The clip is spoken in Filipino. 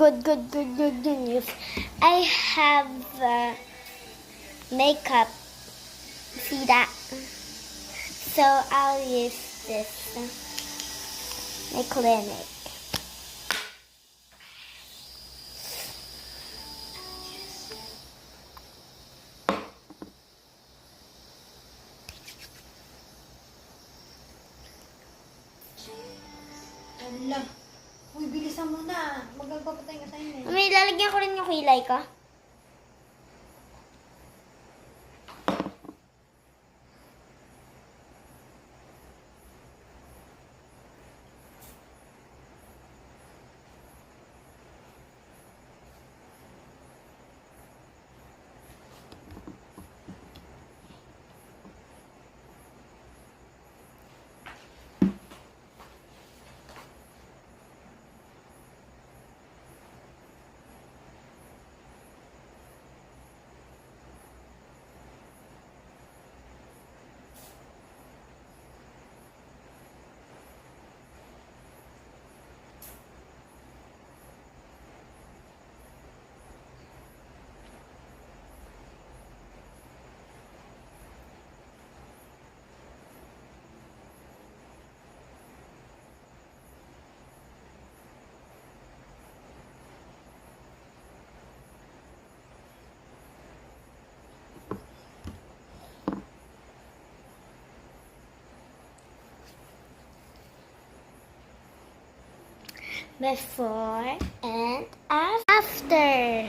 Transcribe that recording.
good news. I have makeup. See that? So I'll use this. My clinic. Ala. Uy, bilisan mo na. Magagpapatay ng assignment. May lalagyan ko rin yung kilay ko. Before and after.